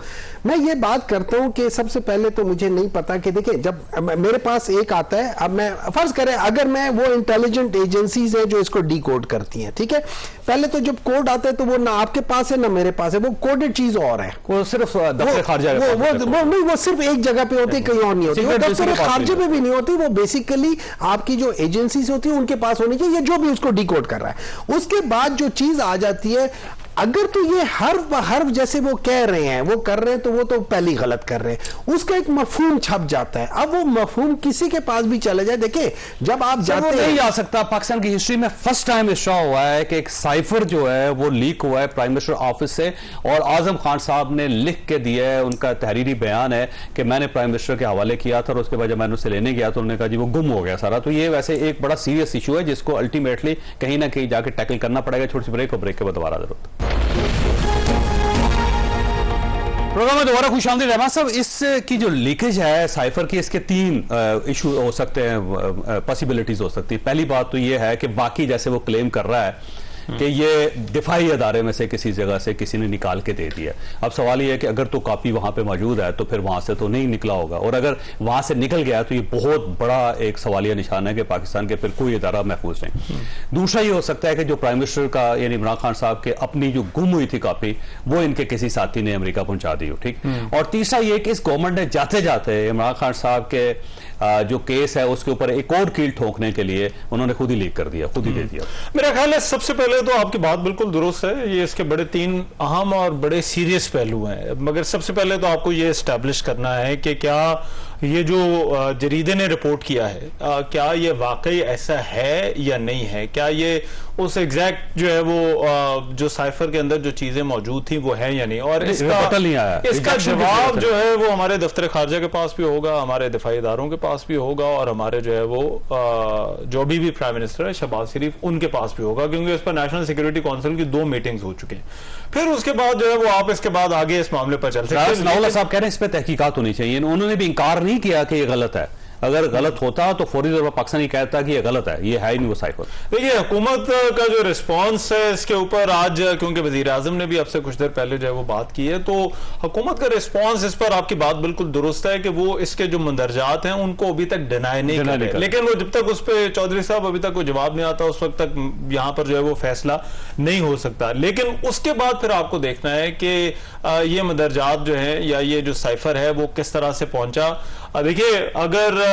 मैं ये बात करता हूं कि सबसे पहले तो मुझे नहीं पता कि देखिए, जब मेरे पास एक आता है, अब मैं फर्ज करें अगर मैं वो इंटेलिजेंट एजेंसीज है जो इसको डी कोड करती हैं, ठीक है, पहले तो जब कोड आता है तो वो ना आपके पास है ना मेरे पास है, वो कोडेड चीज और है, वो सिर्फ दफ्तर खारजा वो सिर्फ एक जगह पे होती है, कहीं और नहीं होती, वो दफ्तर खारजे पे भी नहीं होती, वो बेसिकली आपकी जो एजेंसीज होती है उनके पास होनी चाहिए, जो भी उसको डी कोड कर रहा है। उसके बाद जो चीज आ जाती है, अगर तो ये हर्फ जैसे वो कह रहे हैं, वो कर रहे हैं, तो वो तो पहले गलत कर रहे हैं, उसका एक मफहूम छप जाता है। अब वो मफहूम किसी के पास भी चले जाए, देखिए जब आप जाते हैं, नहीं आ सकता। पाकिस्तान की हिस्ट्री में फर्स्ट टाइम इस शो हुआ है कि एक साइफर जो है वो लीक हुआ है प्राइम मिनिस्टर ऑफिस से और आजम खान साहब ने लिख के दिया है, उनका तहरीरी बयान है कि मैंने प्राइम मिनिस्टर के हवाले किया था और उसके बाद जब मैंने उसे लेने गया तो उन्होंने कहा जी वो गुम हो गया सारा। तो ये वैसे एक बड़ा सीरियस इशू है जिसको अल्टीमेटली कहीं ना कहीं जाकर टैकल करना पड़ेगा। छोटी सी ब्रेक और ब्रेक के बाद दोबारा जरूरत। प्रोग्राम में दोबारा खुशामदीद। रहमान साहब, इसकी जो लीकेज है साइफर की, इसके 3 इशू हो सकते हैं, पॉसिबिलिटीज हो सकती है। पहली बात तो ये है कि वाकई जैसे वो क्लेम कर रहा है कि ये दिफाई अदारे में से किसी जगह से किसी ने निकाल के दे दिया। अब सवाल ये है कि अगर तो कॉपी वहां पे मौजूद है तो फिर वहां से तो नहीं निकला होगा, और अगर वहां से निकल गया तो ये बहुत बड़ा एक सवालिया निशान है कि पाकिस्तान के फिर कोई इदारा महफूज नहीं। दूसरा ये हो सकता है कि जो प्राइम मिनिस्टर का यानी इमरान खान साहब के अपनी जो गुम हुई थी कॉपी, वो इनके किसी साथी ने अमेरिका पहुंचा दी हो, ठीक। और तीसरा ये कि इस गवर्नमेंट ने जाते जाते इमरान खान साहब के जो केस है उसके ऊपर एक और कील ठोकने के लिए उन्होंने खुद ही लीक कर दिया, खुद ही दे दिया। मेरा ख्याल है सबसे पहले तो आपकी बात बिल्कुल दुरुस्त है, ये इसके बड़े 3 अहम और बड़े सीरियस पहलू हैं। मगर सबसे पहले तो आपको ये एस्टैब्लिश करना है कि क्या ये जो जरीदे ने रिपोर्ट किया है, क्या ये वाकई ऐसा है या नहीं है? क्या ये उस एग्जैक्ट जो है वो जो साइफर के अंदर जो चीजें मौजूद थी वो है या नहीं? और इसका जवाब जो है वो हमारे दफ्तर खारजा के पास भी होगा, हमारे दिफाई इदारों के पास भी होगा, और हमारे जो है वो जो भी प्राइम मिनिस्टर है शहबाज शरीफ उनके पास भी होगा, क्योंकि उस पर नेशनल सिक्योरिटी काउंसिल की 2 मीटिंग्स हो चुकी हैं। फिर उसके बाद जो है वो आप इसके बाद आगे इस मामले पर चल सकते हैं। सनाउल्लाह साहब कह रहे हैं इस पर तहकीकात होनी चाहिए, उन्होंने भी इंकार नहीं किया कि ये गलत है। अगर गलत होता तो फौरी तौर पर पाकिस्तानी कहता कि ये गलत है, ये है ही नहीं वो साइफर। देखिए, हुकूमत का जो रिस्पांस है इसके ऊपर आज, क्योंकि वजीर आजम ने भी अब से कुछ देर पहले जो है वो बात की है, तो हुकूमत का रिस्पांस इस पर आपकी बात बिल्कुल दुरुस्त है कि वो इसके जो मंदरजात हैं उनको अभी तक डिनाई नहीं कर रहे, लेकिन वो जब तक उस पर चौधरी साहब अभी तक कोई जवाब नहीं आता उस वक्त तक यहाँ पर जो है वो फैसला नहीं हो सकता। लेकिन उसके बाद फिर आपको देखना है कि ये मंदरजात जो है या ये जो साइफर है वो किस तरह से पहुंचा। देखिए, अगर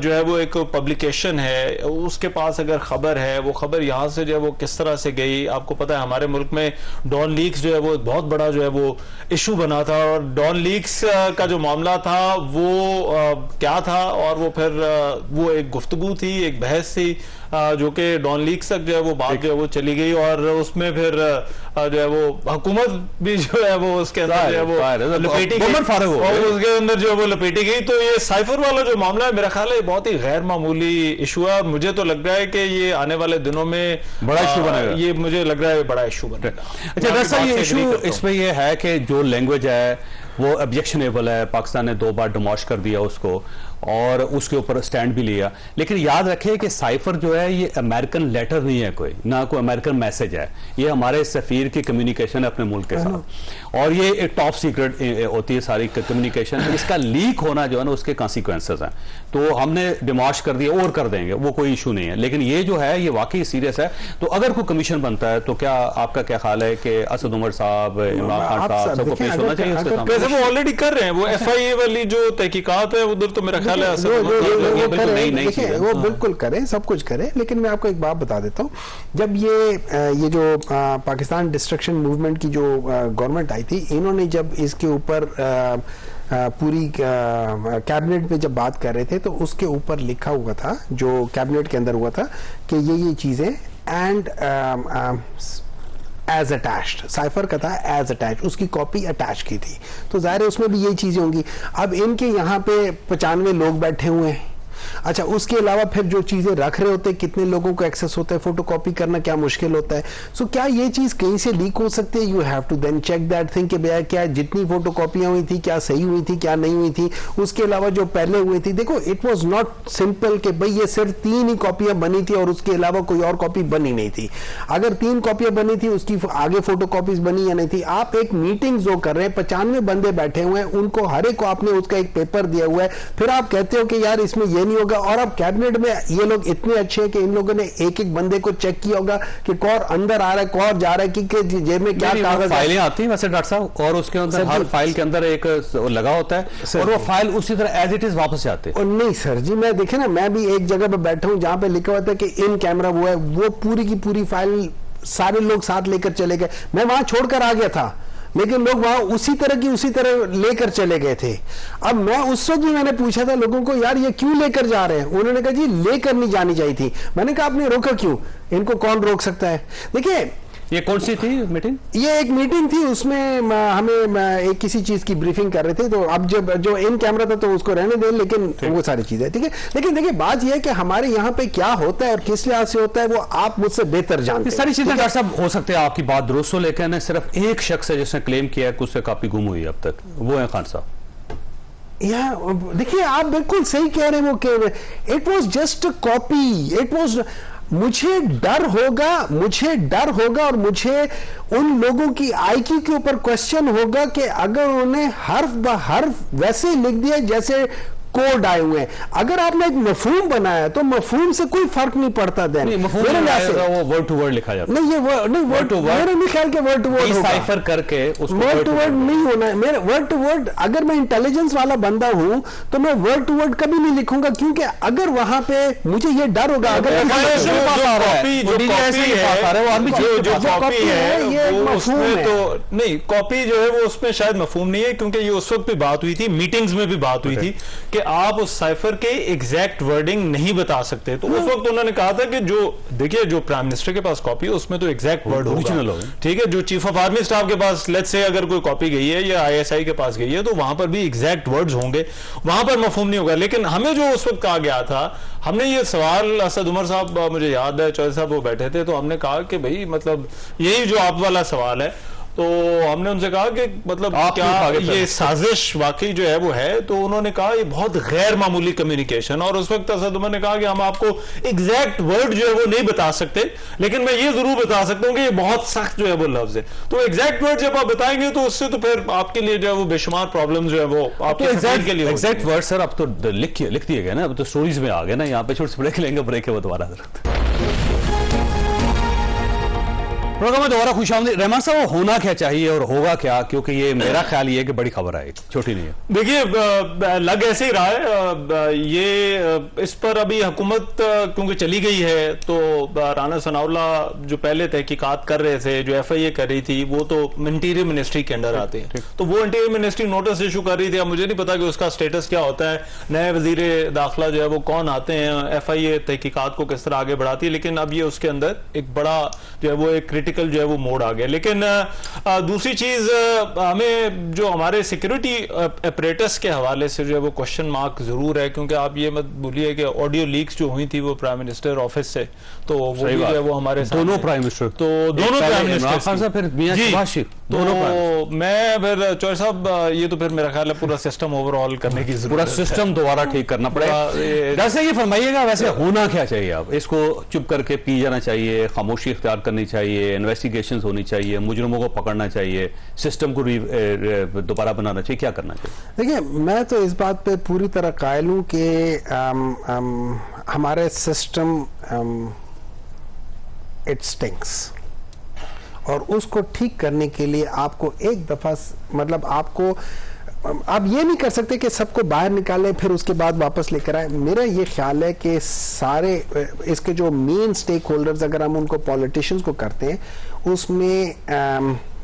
जो है वो एक पब्लिकेशन है उसके पास अगर खबर है, वो खबर यहाँ से जो है वो किस तरह से गई, आपको पता है हमारे मुल्क में डॉन लीक्स जो है वो बहुत बड़ा जो है वो इशू बना था, और डॉन लीक्स का जो मामला था वो क्या था, और वो फिर वो एक गुफ्तगू थी, एक बहस थी जो कि डॉन लीक्स तक जो है वो बात जो है वो चली गई, और उसमें फिर जो है वो हुकूमत भी जो है वो उसके अंदर जो है वो लपेटी गई, और उसके अंदर जो है वो लपेटी गई। तो ये साइफर वाला जो मामला है मेरा ख्याल है बहुत ही गैर मामूली इशू है, और मुझे तो लग रहा है कि ये आने वाले दिनों में बड़ा इशू बनेगा। ये मुझे लग रहा है बड़ा इशू बनेगा। अच्छा, दरअसल ये इशू इसमें ये है कि जो लैंग्वेज है वो ऑब्जेक्शनेबल है, पाकिस्तान ने 2 बार डिमॉश कर दिया उसको और उसके ऊपर स्टैंड भी लिया। लेकिन याद रखें कि साइफर जो है ये अमेरिकन लेटर नहीं है, कोई ना कोई अमेरिकन मैसेज है, ये हमारे सफीर की कम्युनिकेशन है अपने मुल्क के साथ, और ये एक टॉप सीक्रेट होती है सारी कम्युनिकेशन। इसका लीक होना जो है ना उसके कॉन्सिक्वेंसेस हैं, तो हमने डिमॉश कर दिया और कर देंगे, वो कोई इशू नहीं है। लेकिन ये जो है ये वाकई सीरियस है। तो अगर कोई कमीशन बनता है तो क्या आपका क्या ख्याल है कि असद उमर साहब, इमरान खान साहब सबको पेश होना चाहिए उसके सामने? वो ऑलरेडी कर रहे हैं, वो FIA वाली जो तहकीकात है उधर तो मेरा ख्याल है वो बिल्कुल करें, सब कुछ करें। लेकिन मैं आपको एक बात बता देता हूँ, जब ये जो पाकिस्तान डिस्ट्रक्शन मूवमेंट की जो गवर्नमेंट आई थी, इन्होंने जब इसके ऊपर पूरी कैबिनेट में जब बात कर रहे थे तो उसके ऊपर लिखा हुआ था, जो कैबिनेट के अंदर हुआ था, कि ये चीजें एंड एज अटैच्ड, साइफर का था एज अटैच, उसकी कॉपी अटैच की थी, तो जाहिर है उसमें भी यही चीजें होंगी। अब इनके यहाँ पे 95 लोग बैठे हुए हैं, अच्छा उसके अलावा फिर जो चीजें रख रहे होते हैं, कितने लोगों को एक्सेस होता है, फोटोकॉपी करना क्या मुश्किल होता है। सो क्या ये चीज कहीं से लीक हो सकती है? You have to then check that thing कि भैया क्या जितनी फोटोकॉपियां हुई थी क्या सही हुई थी क्या नहीं हुई थी। उसके अलावा जो पहले हुई थी, देखो इट वाज नॉट सिंपल कि भाई ये सिर्फ 3 ही कॉपियां बनी थी और उसके अलावा कोई और कॉपी बनी नहीं थी। अगर 3 कॉपियां बनी थी, उसकी आगे फोटोकॉपीज बनी या नहीं थी। आप एक मीटिंग जो कर रहे हैं, 95 बंदे बैठे हुए हैं, उनको हर एक को आपने उसका एक पेपर दिया हुआ है, फिर आप कहते हो कि यार इसमें ये नहीं होगा। और अब कैबिनेट में ये लोग इतने अच्छे हैं कि इन लोगों ने एक एक बंदे को चेक किया होगा कि कौन अंदर आ रहा है, कौन जा रहा है, कि जेब में क्या कागज, फाइलें आती हैं वैसे डॉक्टर साहब, और उसके अंदर हर फाइल के अंदर एक लगा होता है और वो फाइल उसी तरह एज इट इज वापस जाते हैं। नहीं सर जी, मैं देखे ना, मैं भी एक जगह पे बैठा हूं जहां पे लिखा हुआ था कि इन कैमरा वो है, वो पूरी की पूरी फाइल सारे लोग साथ लेकर चले गए। मैं वहां छोड़कर आ गया था, लेकिन लोग वहां उसी तरह लेकर चले गए थे। अब मैं उस वक्त भी मैंने पूछा था लोगों को, यार ये क्यों लेकर जा रहे हैं? उन्होंने कहा जी लेकर नहीं जानी चाहिए थी। मैंने कहा आपने रोका क्यों? इनको कौन रोक सकता है? देखिए ये कौन सी थी मीटिंग? ये एक मीटिंग थी, उसमें हमें एक किसी चीज की ब्रीफिंग कर रहे थे, तो अब जब जो इन कैमरा था तो उसको रहने दें, लेकिन वो सारी चीजें ठीक है। लेकिन देखिए बात यह है कि हमारे यहाँ पे क्या होता है और किस लिहाज से होता है वो आप मुझसे बेहतर जानते हैं। सारी चीजें डॉक्टर साहब हो सकते हैं आपकी बात दुरुस्त हो, लेकिन सिर्फ एक शख्स है जिसने क्लेम किया है कि उससे कॉपी गुम हुई अब तक, वो है खान साहब। या देखिए आप बिल्कुल सही कह रहे हैं, वो कह रहे it was just copy, it was, मुझे डर होगा और मुझे उन लोगों की आईक्यू के ऊपर क्वेश्चन होगा कि अगर उन्हें हर्फ ब हर्फ वैसे लिख दिया जैसे कोड आए हुए हैं। अगर आपने एक मफहूम बनाया तो मफहूम से कोई फर्क नहीं पड़ता। मेरे वो वर्ड टू वर्ड लिखा जाता नहीं, ये वर्ड टू वर्ड, मेरे नहीं ख्याल के वर्ड टू वर्ड साइफर करके वर्ड टू वर्ड नहीं होना है। मेरे वर्ड टू वर्ड, अगर मैं इंटेलिजेंस वाला बंदा हूं तो मैं वर्ड टू वर्ड कभी नहीं लिखूंगा, क्योंकि अगर वहां पे मुझे ये डर होगा, अगर नहीं कॉपी जो है वो उसमें शायद मफहूम नहीं है, क्योंकि ये उस वक्त भी बात हुई थी, मीटिंग्स में भी बात हुई थी कि आप उस साइफर के एग्जैक्ट वर्डिंग नहीं बता सकते। तो उस वक्त उन्होंने कहा था कि जो देखिए जो प्राइम मिनिस्टर के पास कॉपी है उसमें तो एग्जैक्ट वर्ड ओरिजिनल होगा, ठीक है। जो चीफ ऑफ आर्मी स्टाफ के पास लेट्स से अगर कोई कॉपी गई है या ISI के पास गई है तो वहां पर भी एग्जैक्ट वर्ड्स होंगे, वहां पर मफहूम नहीं होगा। लेकिन हमें जो उस वक्त कहा गया था, हमने ये सवाल असद उमर साहब, मुझे याद है चौधरी साहब वो बैठे थे, तो हमने कहा कि भाई मतलब यही जो आप वाला सवाल है, तो हमने उनसे कहा कि मतलब क्या ये साजिश वाकई जो है वो है? तो उन्होंने कहा ये बहुत गैर मामूली कम्युनिकेशन। और उस वक्त असद उमर ने कहा कि हम आपको एग्जैक्ट वर्ड जो है वो नहीं बता सकते, लेकिन मैं ये जरूर बता सकता हूं कि ये बहुत सख्त जो है वो लफ्ज है। तो एग्जैक्ट वर्ड जब आप बताएंगे तो उससे तो फिर आपके लिए जो है वो बेशुमार प्रॉब्लम जो है वो आपके एग्जैक्ट के लिए एग्जैक्ट वर्ड सर अब तो लिख दिए गए ना, अब तो स्टोरीज में आ गए ना। यहाँ पे छोटे से ब्रेक लेंगे, ब्रेक के बाद दोबारा प्रोग्राम में दोबारा खुशामदीद। रहमान साहब, वो होना क्या चाहिए और होगा क्या? क्योंकि ये मेरा ख्याल ये है कि बड़ी खबर है, छोटी नहीं है। देखिए लग ऐसे ही रहा है, ये इस पर अभी हुकूमत क्योंकि चली गई है, तो राना सनाउल्लाह जो पहले तहकीकात कर रहे थे, जो FIA कर रही थी, वो तो इंटीरियर मिनिस्ट्री के अंडर आते हैं, तो वो इंटीरियर मिनिस्ट्री नोटिस इशू कर रही थी। अब मुझे नहीं पता कि उसका स्टेटस क्या होता है, नए वजीर दाखिला जो है वो कौन आते हैं, FIA तहकीकात को किस तरह आगे बढ़ाती है। लेकिन अब ये उसके अंदर एक बड़ा जो है वो एक क्रिटिकल जो है वो मोड आ गया। लेकिन दूसरी चीज, हमें जो हमारे सिक्योरिटी अपरेटस के हवाले से जो है वो क्वेश्चन मार्क जरूर है, क्योंकि आप ये मत भूलिए कि ऑडियो लीक्स जो हुई थी वो प्राइम मिनिस्टर ऑफिस से, तो वो भी जो है वो हमारे दोनों प्राइम मिनिस्टर, तो दोनों प्राइम मिनिस्टर, फिर मियां शहबाज शरीफ, दोनों। मैं फिर चौधरी साहब ये तो फिर मेरा ख्याल है पूरा सिस्टम ओवरऑल करने की जरूरत, पूरा सिस्टम दोबारा ठीक करना पड़ेगा। वैसे ये फरमाइएगा, वैसे होना क्या चाहिए? अब इसको चुप करके पी जाना चाहिए, खामोशी इख्तियार करनी चाहिए, इन्वेस्टिगेशंस होनी चाहिए, मुजरिमों को पकड़ना चाहिए, सिस्टम को दोबारा बनाना चाहिए, क्या करना चाहिए? देखिए, मैं तो इस बात पे पूरी तरह कायल हूं कि हमारे सिस्टम इट स्टिंक्स, और उसको ठीक करने के लिए आपको एक दफा मतलब आप ये नहीं कर सकते कि सबको बाहर निकालें फिर उसके बाद वापस लेकर आए। मेरा ये ख्याल है कि सारे इसके जो मेन स्टेक होल्डर्स, अगर हम उनको पॉलिटिशियंस को करते हैं, उसमें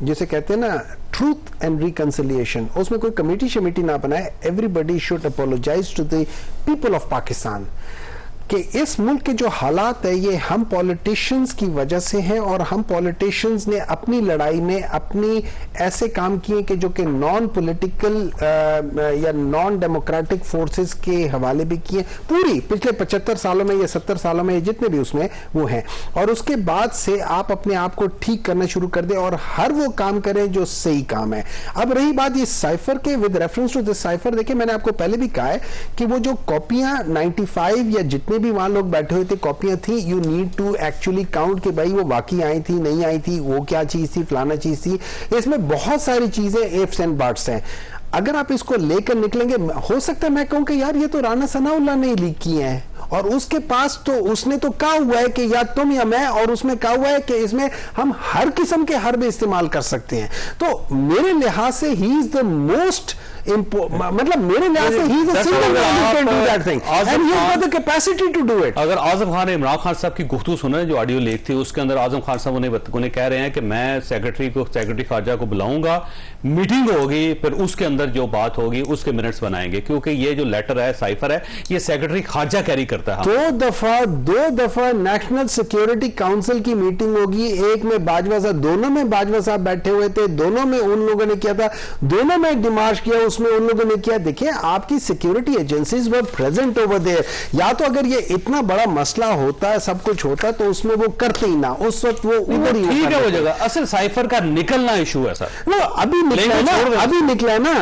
जिसे कहते हैं ना ट्रूथ एंड रिकंसिलिएशन, उसमें कोई कमेटी शमेटी ना बनाए। Everybody should apologise to the people of Pakistan कि इस मुल्क के जो हालात है ये हम पॉलिटिशियंस की वजह से हैं, और हम पॉलिटिशियंस ने अपनी लड़ाई में अपनी ऐसे काम किए कि जो कि नॉन पॉलिटिकल या नॉन डेमोक्रेटिक फोर्सेस के हवाले भी किए, पूरी पिछले 75 सालों में या 70 सालों में जितने भी उसमें वो हैं। और उसके बाद से आप अपने आप को ठीक करना शुरू कर दें और हर वो काम करें जो सही काम है। अब रही बात ये साइफर के, with reference to this cipher, देखिए मैंने आपको पहले भी कहा है कि वो जो कॉपियां 95 या जितने भी वहां लोग बैठे हुए थे कॉपियां थी, you need to actually count कि भाई वो वाकई आई थी नहीं आई थी, वो क्या चीज थी, फलाना चीज थी। इसमें बहुत सारी चीजें इफ्स एंड बट्स हैं। अगर आप इसको लेकर निकलेंगे, हो सकता है मैं कहूं कि यार ये तो राना सनाउल्लाह ने लीक किए हैं, और उसके पास तो उसने तो कहा हुआ है कि या तुम या मैं, और उसमें कहा हुआ है कि इसमें हम हर किस्म के हर्ब इस्तेमाल कर सकते हैं। तो मेरे लिहाज से ही इज द मोस्ट मतलब मेरे लिहाज से he is a single man who can do that thing and he has the capacity to do it. अगर आजम खान ने इमरान खान साहब की गुफ्तगू सुना, जो ऑडियो लीक थी, उसके अंदर आजम खान साहब उन्हें कह रहे हैं कि मैं सेक्रेटरी खारजा को बुलाऊंगा, मीटिंग होगी, फिर उसके अंदर जो बात होगी उसके मिनट्स बनाएंगे, क्योंकि ये जो लेटर है, साइफर है, ये सेक्रेटरी खारजा कैरी करता है। दो दफा नेशनल सिक्योरिटी काउंसिल की मीटिंग होगी, एक में बाजवा साहब, दोनों में बाजवा साहब बैठे हुए थे, दोनों में उन लोगों ने किया था, दोनों में डिमार्श किया, उसमें उन लोगों ने किया। देखिए आपकी security agencies were present over there. या तो अगर ये इतना बड़ा मसला होता है, सब कुछ होता है, तो उसमें वो करते ही ना, उस वक्त वो उधर ही ठीक है वो जगह। असल साइफर का निकलना इशू है सर, अभी निकला है ना, अभी निकला है ना,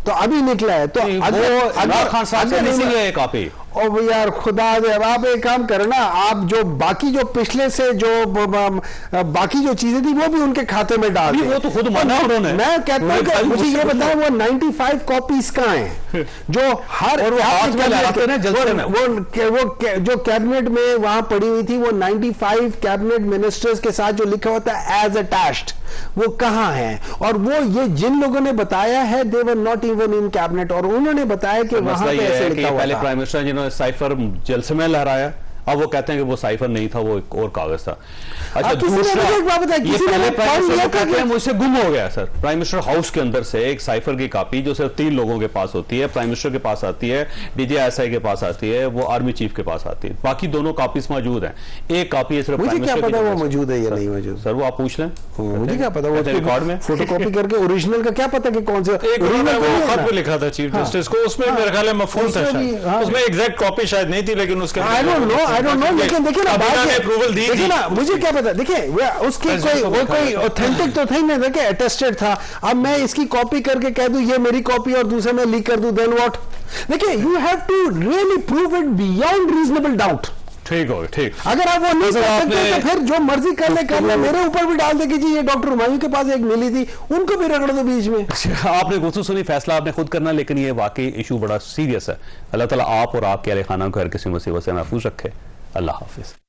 तो अभी निकला है। तो अगर खान साहब से नहीं है कॉपी, और यार खुदा दे, अब आप एक काम करो ना, आप जो बाकी जो पिछले से जो बाकी जो चीजें थी वो भी उनके खाते में डाल दें। वो तो खुद माना उन्होंने। मैं कहता हूं कि मुझे ये बताएं वो 95 कॉपीज कहां हैं जो हर और वो हाथ में लगाते हैं जलसे में, वो जो कैबिनेट में वहां पड़ी हुई थी, वो 95 कैबिनेट मिनिस्टर्स के साथ जो लिखा होता है एज अटैच्ड, वो कहां है? और वो ये जिन लोगों ने बताया है, they were not even in cabinet, और उन्होंने बताया कि वहां पे ऐसे लिखा हुआ था। पहले प्राइम मिनिस्टर जिन्होंने साइफर जलसे में लहराया, अब वो कहते हैं कि वो साइफर नहीं था, वो एक और कागज था। अच्छा, किसी ने मुझे एक बात बताई, ये किसी ने पहले फोन प्राइम मिनिस्टर लिया को था कहते हैं कि- मुझसे गुम हो गया सर। प्राइम मिनिस्टर हाउस के अंदर से एक साइफर की कॉपी जो सिर्फ 3 लोगों के पास होती है, प्राइम मिनिस्टर के पास आती है, DGISI के पास आती है, वो आर्मी चीफ के पास आती है, बाकी दोनों कॉपीज मौजूद हैं। एक कॉपी है सिर्फ मुझे प्राइम क्या मिनिस्टर की पता वो तरफ से। मौजूद है या सर- नहीं मौजूद। सर वो आप पूछ लें, मुझे क्या पता वो कहते हैं रिकॉर्ड में। फोटोकॉपी करके ओरिजिनल का क्या पता कि कौन सा एक original उन्होंने तो वो नहीं है खत ना। भी लिखा था चीफ हाँ। जस्टिस को, उसमें मेरे ख्याल है मफहूम था उसमें भी, शायद। हाँ। उसमें एग्जैक्ट कॉपी शायद नहीं थी, लेकिन उसके I don't know, लेकिन देखिए ना, बात ये- अप्रूवल दी देखिए थी। ना, मुझे क्या पता, देखिए उसकी President को वो लिखा कोई था। ऑथेंटिक तो था ही नहीं, देखिए अटेस्टेड था। अब मैं इसकी कॉपी करके कह दूं ये मेरी कॉपी और दूसरे में लीक कर दूं, देन व्हाट? देखिए, you have to really prove it beyond reasonable doubt. ठीक हो गया, ठीक। अगर आप वो नहीं सर, कर सकते आपने- तो फिर जो मर्जी कर ले, मेरे ऊपर भी डाल दे कि जी ये डॉक्टर हुमायूं के पास एक मिली थी, उनको भी रगड़ दो बीच में। आपने गुफ्तगू सुनी, फैसला आपने खुद करना, लेकिन ये वाकई इशू बड़ा सीरियस है। अल्लाह ताला आप और आपके अहले खाना को हर किसी मुसीबत से महफूज रखे। अल्लाह हाफिज।